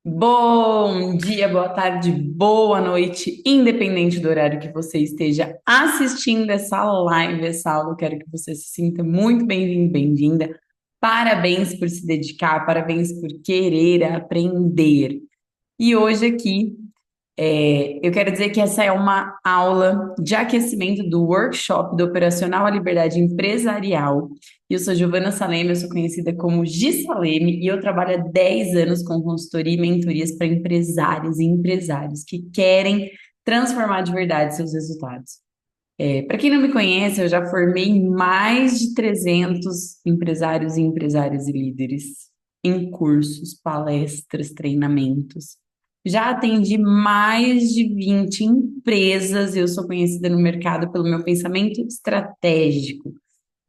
Bom dia, boa tarde, boa noite, independente do horário que você esteja assistindo essa live, essa aula, eu quero que você se sinta muito bem-vindo, bem-vinda. Parabéns por se dedicar, parabéns por querer aprender. E hoje aqui eu quero dizer que essa é uma aula de aquecimento do workshop do Operacional à Liberdade Empresarial. Eu sou Giovana Saleme, eu sou conhecida como Gi Saleme e eu trabalho há 10 anos com consultoria e mentorias para empresários e empresários que querem transformar de verdade seus resultados. Para quem não me conhece, eu já formei mais de 300 empresários e empresárias e líderes em cursos, palestras, treinamentos. Já atendi mais de 20 empresas, eu sou conhecida no mercado pelo meu pensamento estratégico.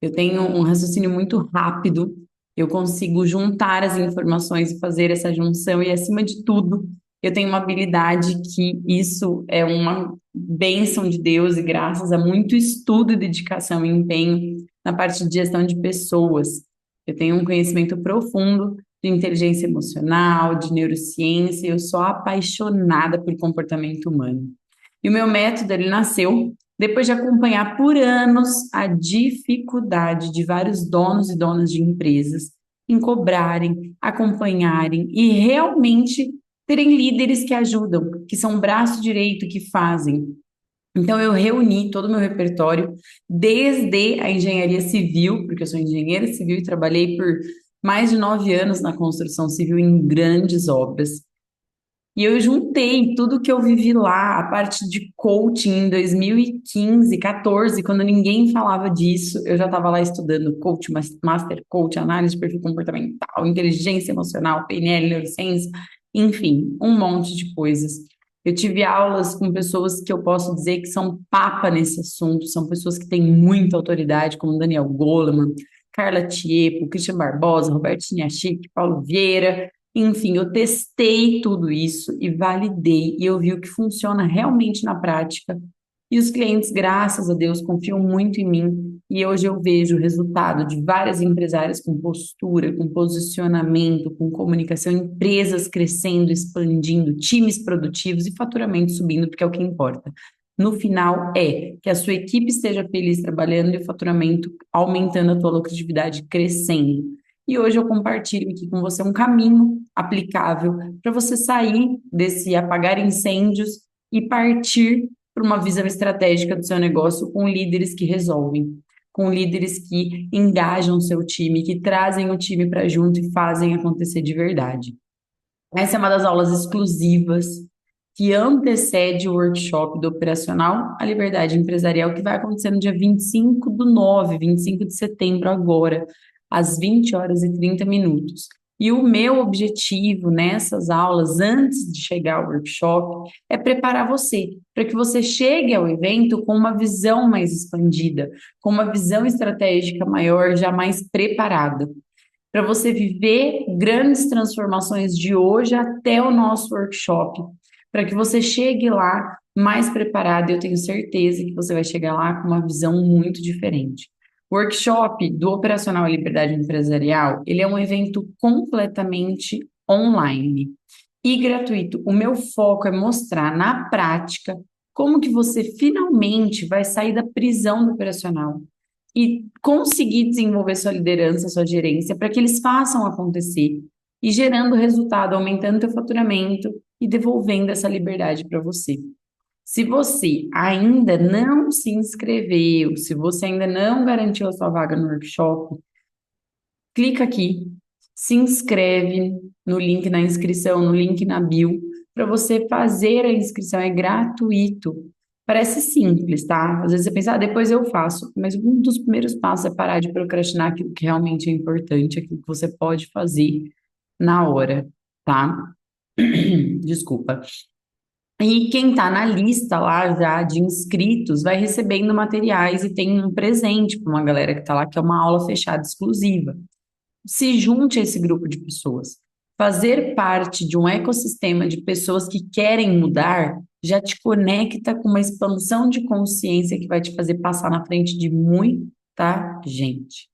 Eu tenho um raciocínio muito rápido, eu consigo juntar as informações e fazer essa junção, e acima de tudo, eu tenho uma habilidade que isso é uma bênção de Deus, e graças a muito estudo, dedicação e empenho na parte de gestão de pessoas. Eu tenho um conhecimento profundo de inteligência emocional, de neurociência, e eu sou apaixonada por comportamento humano. E o meu método, ele nasceu depois de acompanhar por anos a dificuldade de vários donos e donas de empresas em cobrarem, acompanharem e realmente terem líderes que ajudam, que são braço direito, que fazem. Então, eu reuni todo o meu repertório, desde a engenharia civil, porque eu sou engenheira civil e trabalhei por mais de 9 anos na construção civil em grandes obras. E eu juntei tudo que eu vivi lá, a parte de coaching em 2015, 14, quando ninguém falava disso, eu já estava lá estudando coach, master coach, análise de perfil comportamental, inteligência emocional, PNL, neurociência, enfim, um monte de coisas. Eu tive aulas com pessoas que eu posso dizer que são papa nesse assunto, são pessoas que têm muita autoridade, como Daniel Goleman, Carla Tiepo, Christian Barbosa, Roberto Chiniachik, Paulo Vieira. Enfim, eu testei tudo isso e validei, e eu vi o que funciona realmente na prática. E os clientes, graças a Deus, confiam muito em mim. E hoje eu vejo o resultado de várias empresárias com postura, com posicionamento, com comunicação, empresas crescendo, expandindo, times produtivos e faturamento subindo, porque é o que importa. No final é que a sua equipe esteja feliz trabalhando e o faturamento aumentando, a tua lucratividade crescendo. E hoje eu compartilho aqui com você um caminho aplicável para você sair desse apagar incêndios e partir para uma visão estratégica do seu negócio com líderes que resolvem, com líderes que engajam o seu time, que trazem o time para junto e fazem acontecer de verdade. Essa é uma das aulas exclusivas que antecede o workshop do Operacional à Liberdade Empresarial, que vai acontecer no dia 25/9, 25 de setembro, agora, às 20 horas e 30 minutos. E o meu objetivo nessas aulas, antes de chegar ao workshop, é preparar você, para que você chegue ao evento com uma visão mais expandida, com uma visão estratégica maior, já mais preparada para você viver grandes transformações de hoje até o nosso workshop, para que você chegue lá mais preparado. Eu tenho certeza que você vai chegar lá com uma visão muito diferente. O workshop do Operacional Liberdade Empresarial, ele é um evento completamente online e gratuito. O meu foco é mostrar na prática como que você finalmente vai sair da prisão do operacional e conseguir desenvolver sua liderança, sua gerência, para que eles façam acontecer e gerando resultado, aumentando teu faturamento e devolvendo essa liberdade para você. Se você ainda não se inscreveu, se você ainda não garantiu a sua vaga no workshop, clica aqui, se inscreve no link na inscrição, no link na bio, para você fazer a inscrição, é gratuito. Parece simples, tá? Às vezes você pensa, depois eu faço, mas um dos primeiros passos é parar de procrastinar aquilo que realmente é importante, aquilo que você pode fazer na hora, tá? Desculpa. E quem está na lista lá já de inscritos vai recebendo materiais e tem um presente para uma galera que está lá, que é uma aula fechada exclusiva. Se junte a esse grupo de pessoas. Fazer parte de um ecossistema de pessoas que querem mudar já te conecta com uma expansão de consciência que vai te fazer passar na frente de muita gente.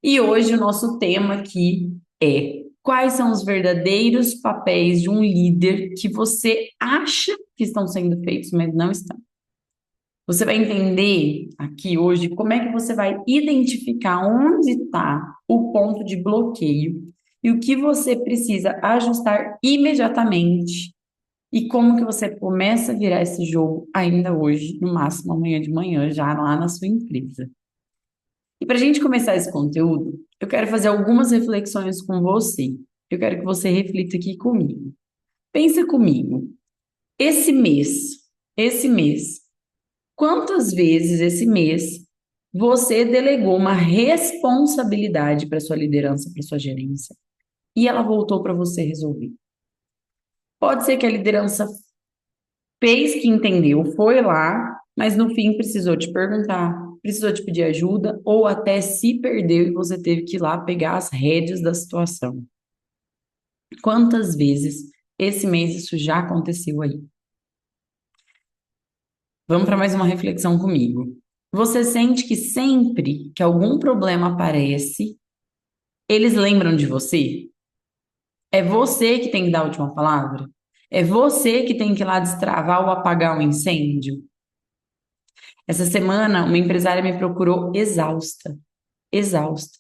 E hoje o nosso tema aqui é Quais são os verdadeiros papéis de um líder que você acha que estão sendo feitos, mas não estão. Você vai entender aqui hoje como é que você vai identificar onde está o ponto de bloqueio e o que você precisa ajustar imediatamente e como que você começa a virar esse jogo ainda hoje, no máximo amanhã de manhã, já lá na sua empresa. E para a gente começar esse conteúdo, eu quero fazer algumas reflexões com você. Eu quero que você reflita aqui comigo. Pensa comigo. Esse mês, quantas vezes esse mês você delegou uma responsabilidade para sua liderança, para sua gerência, e ela voltou para você resolver? Pode ser que a liderança fez que entendeu, foi lá, mas no fim precisou te perguntar, precisou te pedir ajuda, ou até se perdeu e você teve que ir lá pegar as rédeas da situação. Quantas vezes esse mês isso já aconteceu aí? Vamos para mais uma reflexão comigo. Você sente que sempre que algum problema aparece, eles lembram de você? É você que tem que dar a última palavra? É você que tem que ir lá destravar ou apagar um incêndio? Essa semana, uma empresária me procurou exausta, exausta.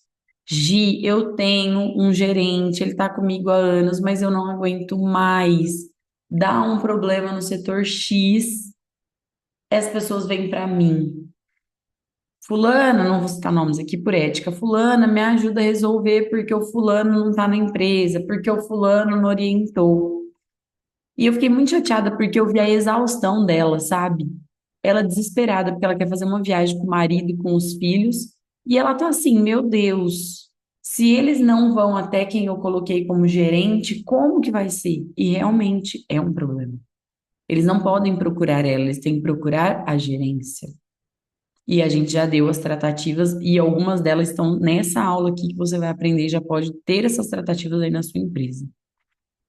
Gi, eu tenho um gerente, ele está comigo há anos, mas eu não aguento mais. Dá um problema no setor X, as pessoas vêm para mim. Fulana, não vou citar nomes aqui por ética, fulana me ajuda a resolver porque o fulano não está na empresa, porque o fulano não orientou. E eu fiquei muito chateada porque eu vi a exaustão dela, sabe? Ela desesperada porque ela quer fazer uma viagem com o marido e com os filhos, e ela tá assim, meu Deus, se eles não vão até quem eu coloquei como gerente, como que vai ser? E realmente é um problema. Eles não podem procurar ela, eles têm que procurar a gerência. E a gente já deu as tratativas e algumas delas estão nessa aula aqui que você vai aprender, já pode ter essas tratativas aí na sua empresa.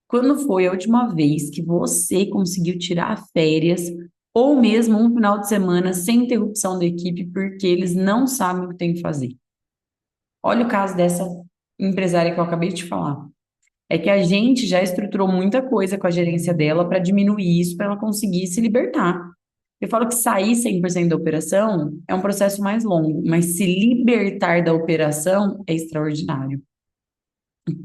Quando foi a última vez que você conseguiu tirar férias ou mesmo um final de semana sem interrupção da equipe porque eles não sabem o que tem que fazer? Olha o caso dessa empresária que eu acabei de te falar. É que a gente já estruturou muita coisa com a gerência dela para diminuir isso, para ela conseguir se libertar. Eu falo que sair 100% da operação é um processo mais longo, mas se libertar da operação é extraordinário.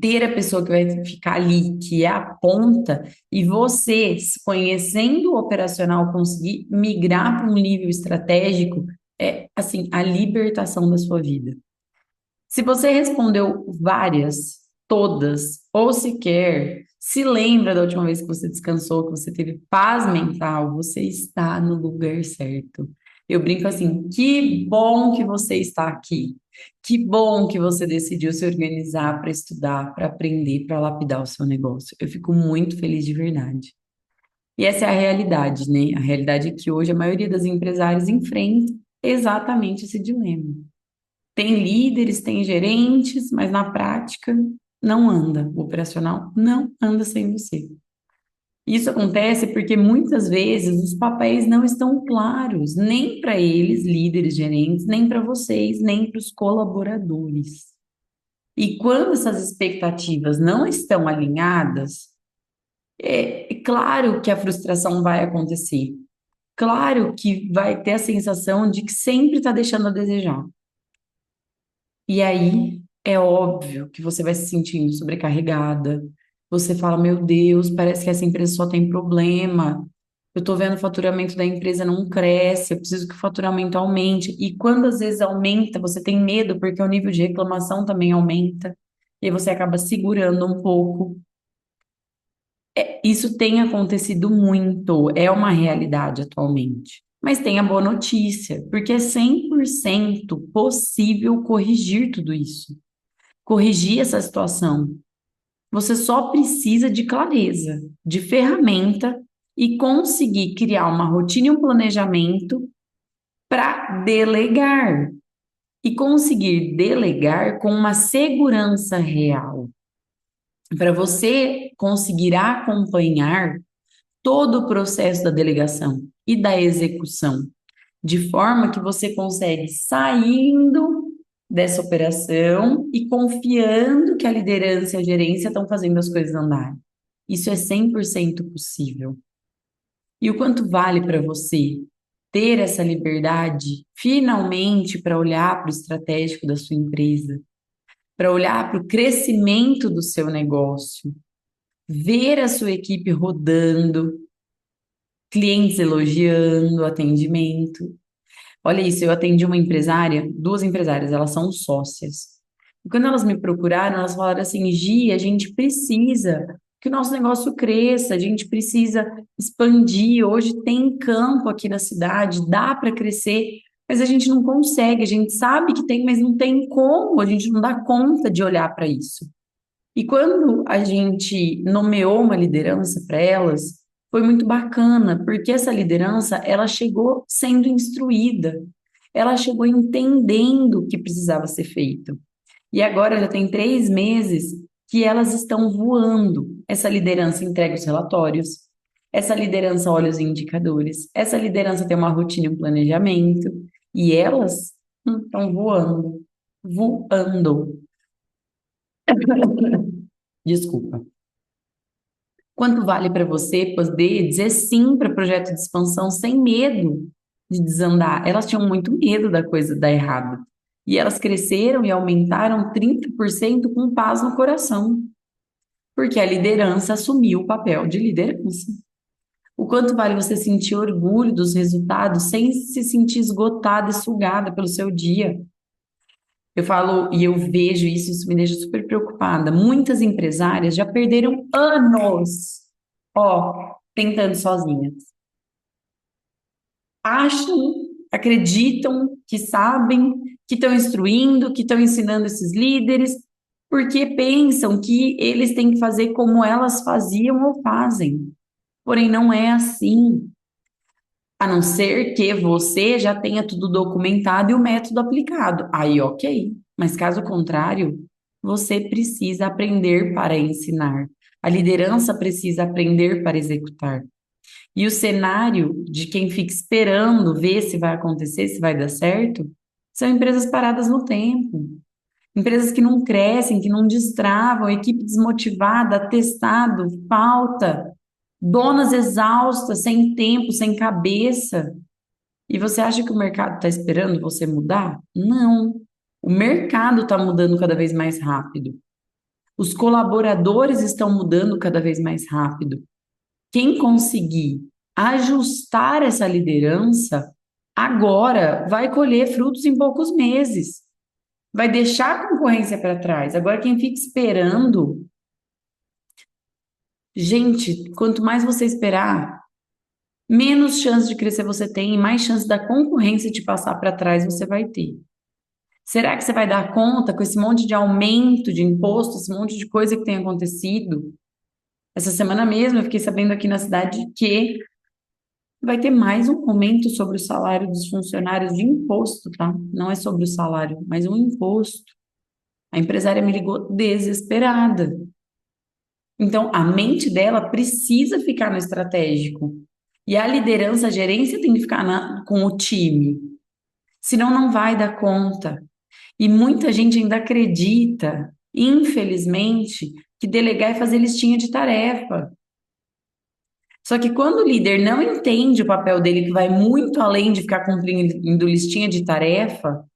Ter a pessoa que vai ficar ali, que é a ponta, e você, conhecendo o operacional, conseguir migrar para um nível estratégico, é assim, a libertação da sua vida. Se você respondeu várias, todas, ou sequer se lembra da última vez que você descansou, que você teve paz mental, você está no lugar certo. Eu brinco assim, que bom que você está aqui. Que bom que você decidiu se organizar para estudar, para aprender, para lapidar o seu negócio. Eu fico muito feliz de verdade. E essa é a realidade, né? A realidade é que hoje a maioria das empresárias enfrenta exatamente esse dilema. Tem líderes, tem gerentes, mas na prática não anda. O operacional não anda sem você. Isso acontece porque muitas vezes os papéis não estão claros, nem para eles, líderes, gerentes, nem para vocês, nem para os colaboradores. E quando essas expectativas não estão alinhadas, é claro que a frustração vai acontecer. Claro que vai ter a sensação de que sempre está deixando a desejar. E aí é óbvio que você vai se sentindo sobrecarregada. Você fala, meu Deus, parece que essa empresa só tem problema. Eu tô vendo o faturamento da empresa não cresce, eu preciso que o faturamento aumente. E quando às vezes aumenta, você tem medo, porque o nível de reclamação também aumenta. E aí você acaba segurando um pouco. Isso tem acontecido muito, é uma realidade atualmente. Mas tem a boa notícia, porque é 100% possível corrigir tudo isso, corrigir essa situação. Você só precisa de clareza, de ferramenta e conseguir criar uma rotina e um planejamento para delegar. E conseguir delegar com uma segurança real. Para você conseguir acompanhar todo o processo da delegação e da execução, de forma que você consegue saindo dessa operação e confiando que a liderança e a gerência estão fazendo as coisas andarem. Isso é 100% possível. E o quanto vale para você ter essa liberdade, finalmente, para olhar para o estratégico da sua empresa, para olhar para o crescimento do seu negócio, ver a sua equipe rodando, clientes elogiando, atendimento. Olha isso, eu atendi uma empresária, duas empresárias, elas são sócias. E quando elas me procuraram, elas falaram assim: Gi, a gente precisa que o nosso negócio cresça, a gente precisa expandir. Hoje tem campo aqui na cidade, dá para crescer, mas a gente não consegue. A gente sabe que tem, mas não tem como, a gente não dá conta de olhar para isso. E quando a gente nomeou uma liderança para elas, foi muito bacana, porque essa liderança, ela chegou sendo instruída, ela chegou entendendo o que precisava ser feito. E agora já tem 3 meses que elas estão voando. Essa liderança entrega os relatórios, essa liderança olha os indicadores, essa liderança tem uma rotina e um planejamento, e elas estão voando, voando. Desculpa. Quanto vale para você poder dizer sim para projeto de expansão sem medo de desandar? Elas tinham muito medo da coisa dar errado. E elas cresceram e aumentaram 30% com paz no coração, porque a liderança assumiu o papel de liderança. O quanto vale você sentir orgulho dos resultados sem se sentir esgotada e sugada pelo seu dia? Eu falo e eu vejo isso, isso me deixa super preocupada. Muitas empresárias já perderam anos, ó, tentando sozinhas. Acham, acreditam que sabem, que estão instruindo, que estão ensinando esses líderes, porque pensam que eles têm que fazer como elas faziam ou fazem. Porém, não é assim. A não ser que você já tenha tudo documentado e o método aplicado. Aí, ok. Mas caso contrário, você precisa aprender para ensinar. A liderança precisa aprender para executar. E o cenário de quem fica esperando ver se vai acontecer, se vai dar certo, são empresas paradas no tempo. Empresas que não crescem, que não destravam, equipe desmotivada, atestado, falta, donas exaustas, sem tempo, sem cabeça. E você acha que o mercado está esperando você mudar? Não. O mercado está mudando cada vez mais rápido. Os colaboradores estão mudando cada vez mais rápido. Quem conseguir ajustar essa liderança agora vai colher frutos em poucos meses. Vai deixar a concorrência para trás. Agora, quem fica esperando, gente, quanto mais você esperar, menos chance de crescer você tem e mais chance da concorrência te passar para trás você vai ter. Será que você vai dar conta com esse monte de aumento de imposto, esse monte de coisa que tem acontecido? Essa semana mesmo eu fiquei sabendo aqui na cidade que vai ter mais um aumento sobre o salário dos funcionários de imposto, tá? Não é sobre o salário, mas um imposto. A empresária me ligou desesperada. Então, a mente dela precisa ficar no estratégico. E a liderança, a gerência tem que ficar com o time. Senão, não vai dar conta. E muita gente ainda acredita, infelizmente, que delegar é fazer listinha de tarefa. Só que quando o líder não entende o papel dele, que vai muito além de ficar cumprindo listinha de tarefa,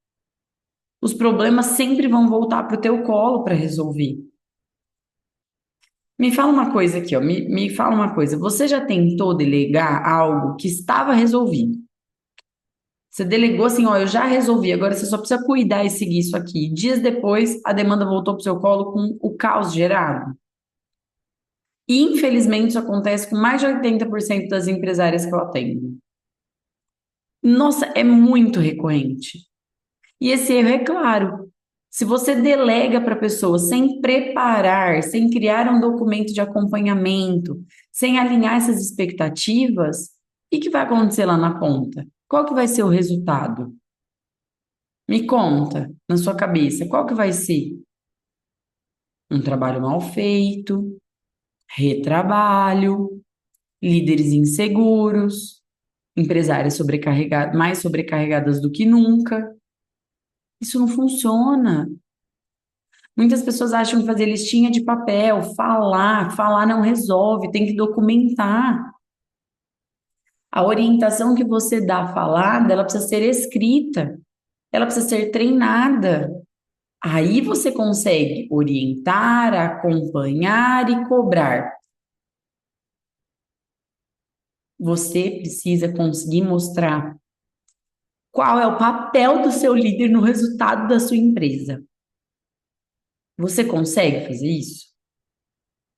os problemas sempre vão voltar para o teu colo para resolver. Me fala uma coisa aqui, ó. Me fala uma coisa. Você já tentou delegar algo que estava resolvido? Você delegou assim, ó, eu já resolvi, agora você só precisa cuidar e seguir isso aqui. Dias depois, a demanda voltou para o seu colo com o caos gerado. E, infelizmente, isso acontece com mais de 80% das empresárias que eu atendo. Nossa, é muito recorrente. E esse erro é claro. Se você delega para a pessoa sem preparar, sem criar um documento de acompanhamento, sem alinhar essas expectativas, o que vai acontecer lá na ponta? Qual que vai ser o resultado? Me conta, na sua cabeça, qual que vai ser? Um trabalho mal feito, retrabalho, líderes inseguros, empresárias sobrecarregadas, mais sobrecarregadas do que nunca. Isso não funciona. Muitas pessoas acham que fazer listinha de papel, falar não resolve, tem que documentar. A orientação que você dá falada, ela precisa ser escrita, ela precisa ser treinada. Aí você consegue orientar, acompanhar e cobrar. Você precisa conseguir mostrar qual é o papel do seu líder no resultado da sua empresa. Você consegue fazer isso?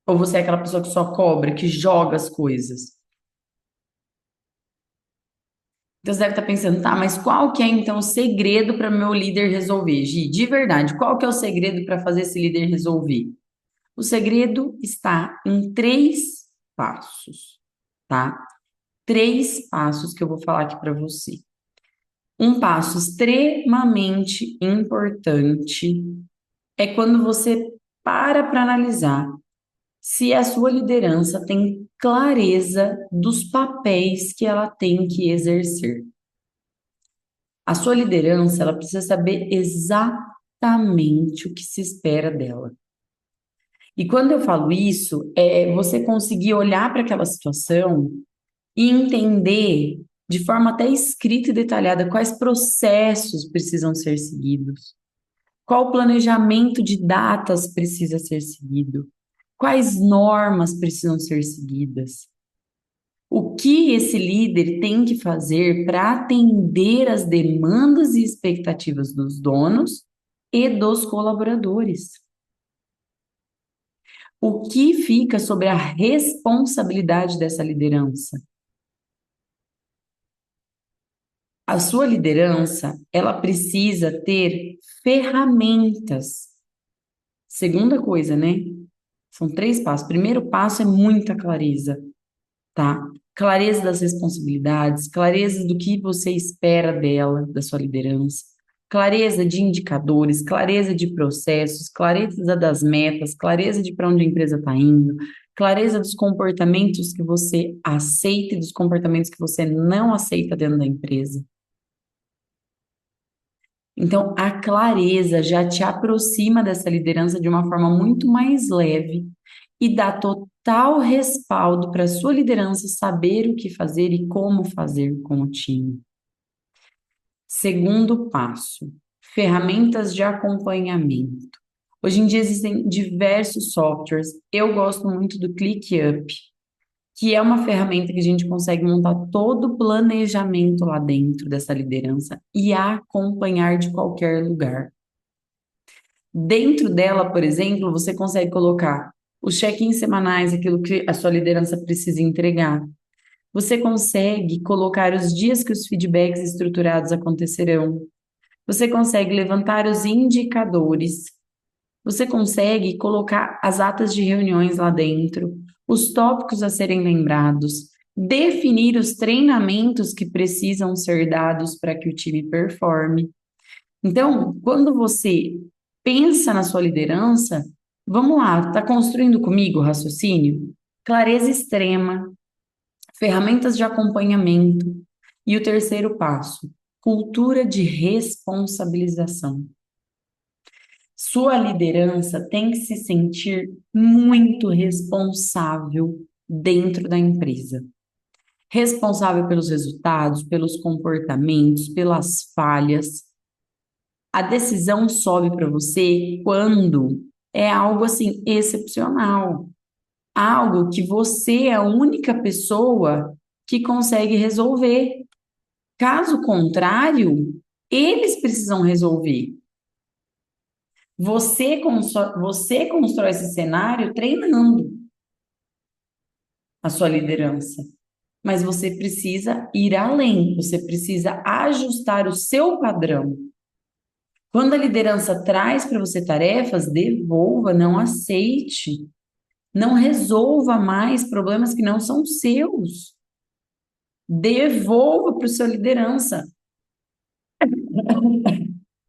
Ou você é aquela pessoa que só cobra, que joga as coisas? Então você deve estar pensando, tá, mas qual que é então o segredo para meu líder resolver? Gi, de verdade, qual que é o segredo para fazer esse líder resolver? O segredo está em três passos, tá? Três passos que eu vou falar aqui para você. Um passo extremamente importante é quando você para analisar se a sua liderança tem clareza dos papéis que ela tem que exercer. A sua liderança, ela precisa saber exatamente o que se espera dela. E quando eu falo isso, é você conseguir olhar para aquela situação e entender de forma até escrita e detalhada quais processos precisam ser seguidos, qual planejamento de datas precisa ser seguido, quais normas precisam ser seguidas. O que esse líder tem que fazer para atender as demandas e expectativas dos donos e dos colaboradores? O que fica sobre a responsabilidade dessa liderança? A sua liderança, ela precisa ter ferramentas. Segunda coisa, né? São três passos. Primeiro passo é muita clareza, tá? Clareza das responsabilidades, clareza do que você espera dela, da sua liderança, clareza de indicadores, clareza de processos, clareza das metas, clareza de para onde a empresa está indo, clareza dos comportamentos que você aceita e dos comportamentos que você não aceita dentro da empresa. Então, a clareza já te aproxima dessa liderança de uma forma muito mais leve e dá total respaldo para a sua liderança saber o que fazer e como fazer com o time. Segundo passo, ferramentas de acompanhamento. Hoje em dia existem diversos softwares. Eu gosto muito do ClickUp, que é uma ferramenta que a gente consegue montar todo o planejamento lá dentro dessa liderança e acompanhar de qualquer lugar. Dentro dela, por exemplo, você consegue colocar os check-ins semanais, aquilo que a sua liderança precisa entregar. Você consegue colocar os dias que os feedbacks estruturados acontecerão. Você consegue levantar os indicadores. Você consegue colocar as atas de reuniões lá dentro, os tópicos a serem lembrados, definir os treinamentos que precisam ser dados para que o time performe. Então, quando você pensa na sua liderança, vamos lá, está construindo comigo o raciocínio? Clareza extrema, ferramentas de acompanhamento. E o terceiro passo, cultura de responsabilização. Sua liderança tem que se sentir muito responsável dentro da empresa. Responsável pelos resultados, pelos comportamentos, pelas falhas. A decisão sobe para você quando é algo assim excepcional, algo que você é a única pessoa que consegue resolver. Caso contrário, eles precisam resolver. Você constrói esse cenário treinando a sua liderança, mas você precisa ir além, você precisa ajustar o seu padrão. Quando a liderança traz para você tarefas, devolva, não aceite. Não resolva mais problemas que não são seus. Devolva para o seu liderança.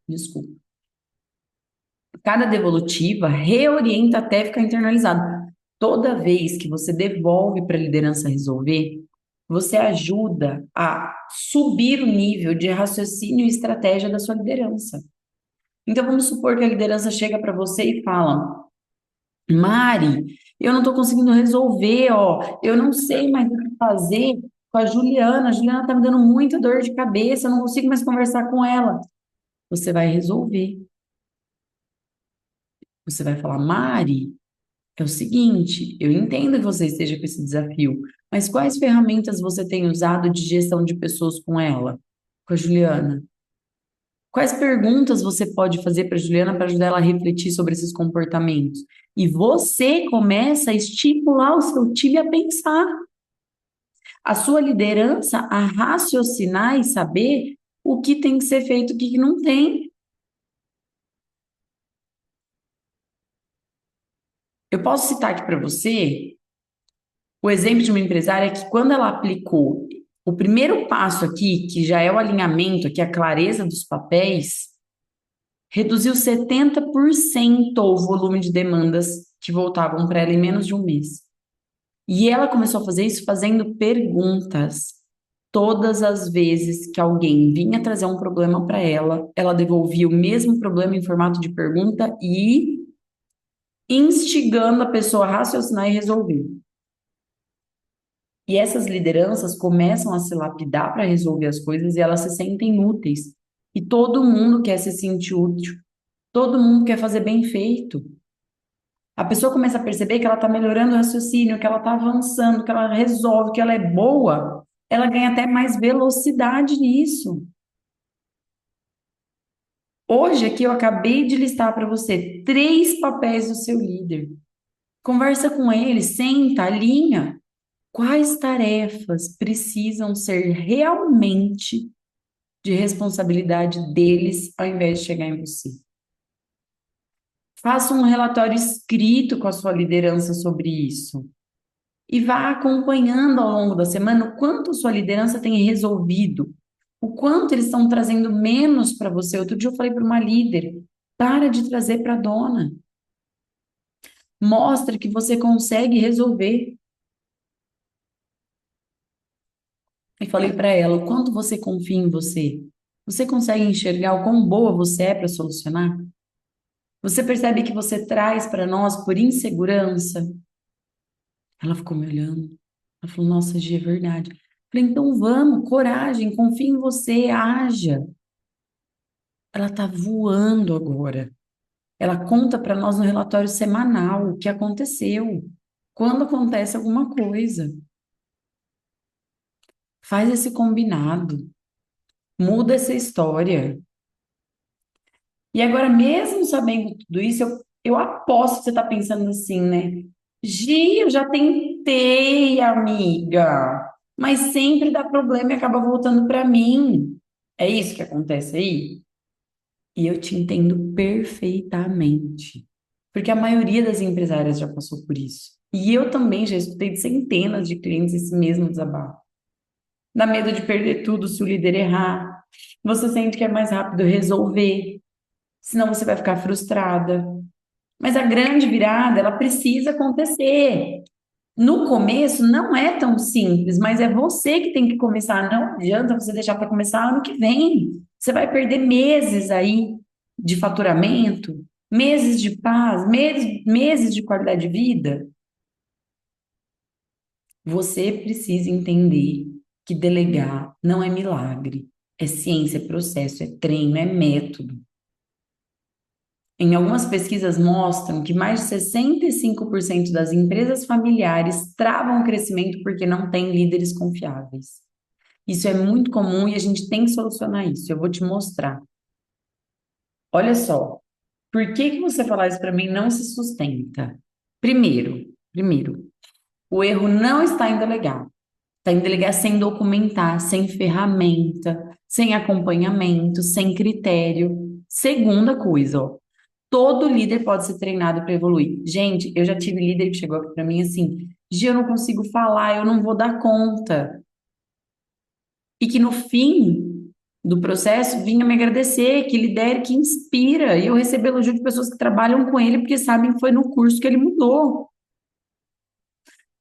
Desculpa. Cada devolutiva reorienta até ficar internalizado. Toda vez que você devolve para a liderança resolver, você ajuda a subir o nível de raciocínio e estratégia da sua liderança. Então, vamos supor que a liderança chega para você e fala: Mari, eu não estou conseguindo resolver, ó, eu não sei mais o que fazer com a Juliana. A Juliana está me dando muita dor de cabeça, eu não consigo mais conversar com ela. Você vai resolver. Você vai falar: Mari, é o seguinte, eu entendo que você esteja com esse desafio, mas quais ferramentas você tem usado de gestão de pessoas com ela, com a Juliana? Quais perguntas você pode fazer para a Juliana para ajudar ela a refletir sobre esses comportamentos? E você começa a estimular o seu time a pensar, a sua liderança a raciocinar e saber o que tem que ser feito, o que não tem. Eu posso citar aqui para você o exemplo de uma empresária que, quando ela aplicou o primeiro passo aqui, que já é o alinhamento, aqui a clareza dos papéis, reduziu 70% o volume de demandas que voltavam para ela em menos de um mês. E ela começou a fazer isso fazendo perguntas. Todas as vezes que alguém vinha trazer um problema para ela, ela devolvia o mesmo problema em formato de pergunta e instigando a pessoa a raciocinar e resolver. E essas lideranças começam a se lapidar para resolver as coisas e elas se sentem úteis. E todo mundo quer se sentir útil. Todo mundo quer fazer bem feito. A pessoa começa a perceber que ela está melhorando o raciocínio, que ela está avançando, que ela resolve, que ela é boa. Ela ganha até mais velocidade nisso. Hoje aqui eu acabei de listar para você 3 papéis do seu líder. Conversa com ele, senta, alinha. Quais tarefas precisam ser realmente de responsabilidade deles ao invés de chegar em você? Faça um relatório escrito com a sua liderança sobre isso e vá acompanhando ao longo da semana o quanto a sua liderança tem resolvido, o quanto eles estão trazendo menos para você. Outro dia eu falei para uma líder: para de trazer para a dona. Mostra que você consegue resolver. E falei para ela: o quanto você confia em você? Você consegue enxergar o quão boa você é para solucionar? Você percebe que você traz para nós por insegurança? Ela ficou me olhando. Ela falou: nossa, Gi, é verdade. Eu falei: então vamos, coragem, confia em você, haja. Ela está voando agora. Ela conta para nós no relatório semanal o que aconteceu, quando acontece alguma coisa. Faz esse combinado, muda essa história. E agora, mesmo sabendo tudo isso, eu aposto que você está pensando assim, né? Gi, eu já tentei, amiga, mas sempre dá problema e acaba voltando para mim. É isso que acontece aí? E eu te entendo perfeitamente, porque a maioria das empresárias já passou por isso. E eu também já escutei de centenas de clientes esse mesmo desabafo. Dá medo de perder tudo se o líder errar. Você sente que é mais rápido resolver, senão você vai ficar frustrada. Mas a grande virada, ela precisa acontecer. No começo não é tão simples, mas é você que tem que começar. Não adianta você deixar para começar ano que vem. Você vai perder meses aí de faturamento, meses de paz, meses de qualidade de vida. Você precisa entender que delegar não é milagre, é ciência, é processo, é treino, é método. Em algumas pesquisas mostram que mais de 65% das empresas familiares travam o crescimento porque não têm líderes confiáveis. Isso é muito comum e a gente tem que solucionar isso. Eu vou te mostrar. Olha só, por que que você falar isso para mim não se sustenta? Primeiro, o erro não está em delegar. Está em delegar sem documentar, sem ferramenta, sem acompanhamento, sem critério. Segunda coisa, ó, todo líder pode ser treinado para evoluir. Gente, eu já tive líder que chegou aqui para mim assim: Gi, eu não consigo falar, eu não vou dar conta. E que no fim do processo vinha me agradecer, que lidere, que inspira. E eu recebi elogio de pessoas que trabalham com ele porque sabem que foi no curso que ele mudou.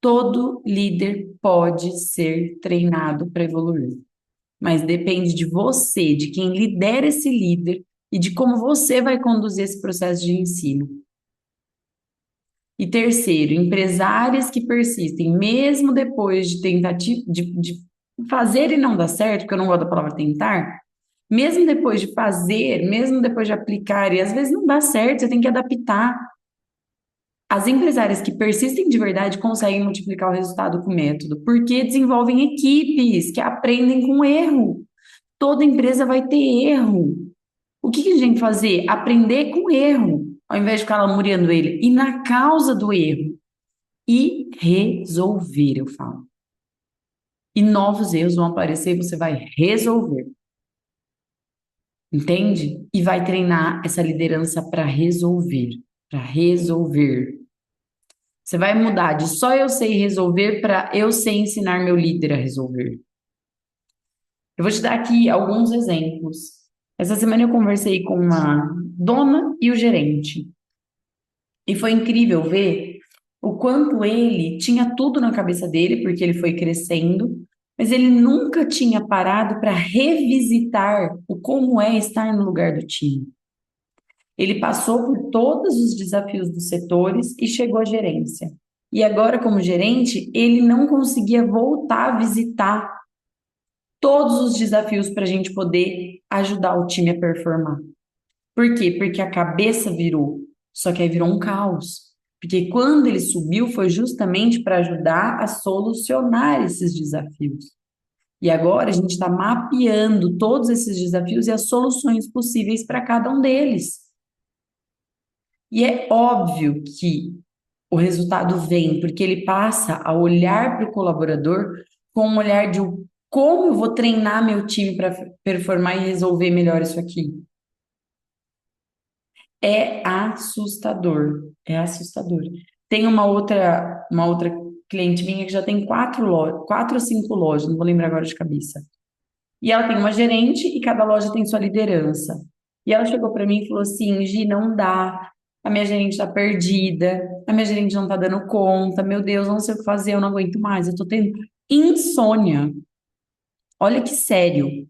Todo líder pode ser treinado para evoluir, mas depende de você, de quem lidera esse líder e de como você vai conduzir esse processo de ensino. E terceiro, empresários que persistem, mesmo depois de tentativa de fazer e não dar certo, porque eu não gosto da palavra tentar, mesmo depois de fazer, mesmo depois de aplicar, e às vezes não dá certo, você tem que adaptar. As empresárias que persistem de verdade conseguem multiplicar o resultado com o método, porque desenvolvem equipes que aprendem com erro. Toda empresa vai ter erro. O que a gente tem que fazer? Aprender com erro, ao invés de ficar lamuriando ele, e na causa do erro. E resolver, eu falo. E novos erros vão aparecer e você vai resolver. Entende? E vai treinar essa liderança para resolver. Para resolver. Você vai mudar de só eu sei resolver para eu sei ensinar meu líder a resolver. Eu vou te dar aqui alguns exemplos. Essa semana eu conversei com uma dona e o gerente. E foi incrível ver o quanto ele tinha tudo na cabeça dele, porque ele foi crescendo, mas ele nunca tinha parado para revisitar o como é estar no lugar do time. Ele passou por todos os desafios dos setores e chegou à gerência. E agora, como gerente, ele não conseguia voltar a visitar todos os desafios para a gente poder ajudar o time a performar. Por quê? Porque a cabeça virou, só que aí virou um caos. Porque quando ele subiu foi justamente para ajudar a solucionar esses desafios. E agora a gente está mapeando todos esses desafios e as soluções possíveis para cada um deles. E é óbvio que o resultado vem porque ele passa a olhar para o colaborador com um olhar de como eu vou treinar meu time para performar e resolver melhor isso aqui. É assustador, é assustador. Tem uma outra cliente minha que já tem 4 ou 5 lojas, não vou lembrar agora de cabeça. E ela tem uma gerente e cada loja tem sua liderança. E ela chegou para mim e falou assim: Gi, não dá. A minha gerente está perdida, a minha gerente não está dando conta. Meu Deus, não sei o que fazer, eu não aguento mais. Eu estou tendo insônia. Olha que sério. O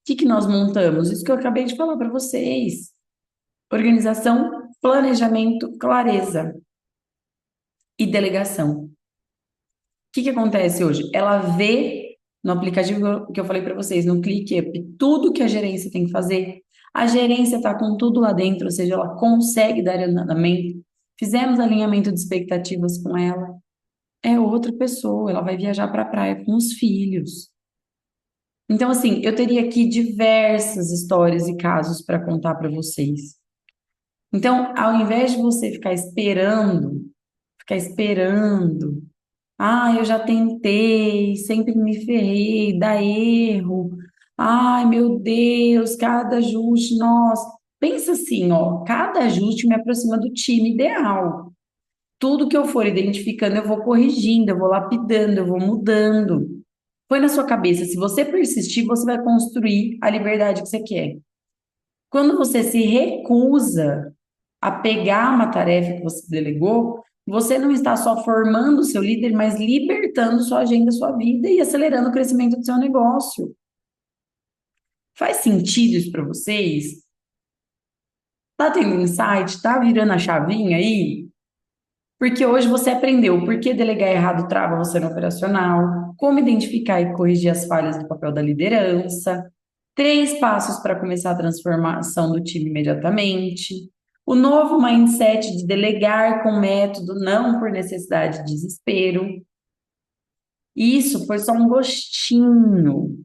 que nós montamos? Isso que eu acabei de falar para vocês. Organização, planejamento, clareza e delegação. O que acontece hoje? Ela vê no aplicativo que eu falei para vocês, no ClickUp, tudo que a gerência tem que fazer. A gerência está com tudo lá dentro, ou seja, ela consegue dar andamento. Fizemos alinhamento de expectativas com ela. É outra pessoa, ela vai viajar para a praia com os filhos. Então, assim, eu teria aqui diversas histórias e casos para contar para vocês. Então, ao invés de você ficar esperando, eu já tentei, sempre me ferrei, dá erro. Ai, meu Deus, cada ajuste, nossa. Pensa assim, ó, cada ajuste me aproxima do time ideal. Tudo que eu for identificando, eu vou corrigindo, eu vou lapidando, eu vou mudando. Põe na sua cabeça, se você persistir, você vai construir a liberdade que você quer. Quando você se recusa a pegar uma tarefa que você delegou, você não está só formando o seu líder, mas libertando sua agenda, sua vida e acelerando o crescimento do seu negócio. Faz sentido isso para vocês? Tá tendo insight? Tá virando a chavinha aí? Porque hoje você aprendeu por que delegar errado trava você no operacional, como identificar e corrigir as falhas do papel da liderança, 3 passos para começar a transformação do time imediatamente, o novo mindset de delegar com método, não por necessidade de desespero. Isso foi só um gostinho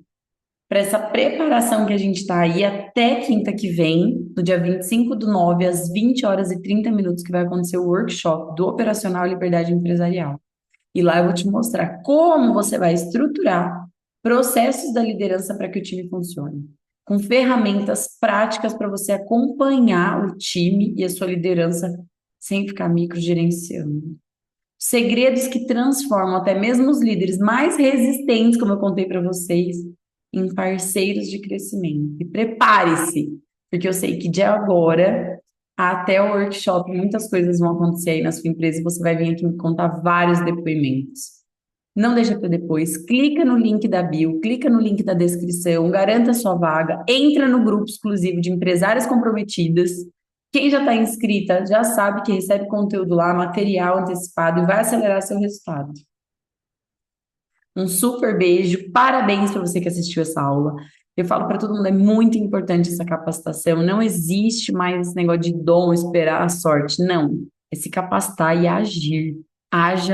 para essa preparação que a gente está aí até quinta que vem, no dia 25/9, às 20h30, que vai acontecer o workshop do Operacional Liberdade Empresarial. E lá eu vou te mostrar como você vai estruturar processos da liderança para que o time funcione, com ferramentas práticas para você acompanhar o time e a sua liderança sem ficar microgerenciando. Segredos que transformam até mesmo os líderes mais resistentes, como eu contei para vocês, em parceiros de crescimento. E prepare-se, porque eu sei que de agora até o workshop muitas coisas vão acontecer aí na sua empresa e você vai vir aqui me contar vários depoimentos. Não deixa para depois. Clica no link da bio, clica no link da descrição, garanta sua vaga, entra no grupo exclusivo de empresárias comprometidas. Quem já está inscrita já sabe que recebe conteúdo lá, material antecipado e vai acelerar seu resultado. Um super beijo, parabéns para você que assistiu essa aula. Eu falo para todo mundo, é muito importante essa capacitação. Não existe mais esse negócio de dom, esperar a sorte. Não, é se capacitar e agir. Haja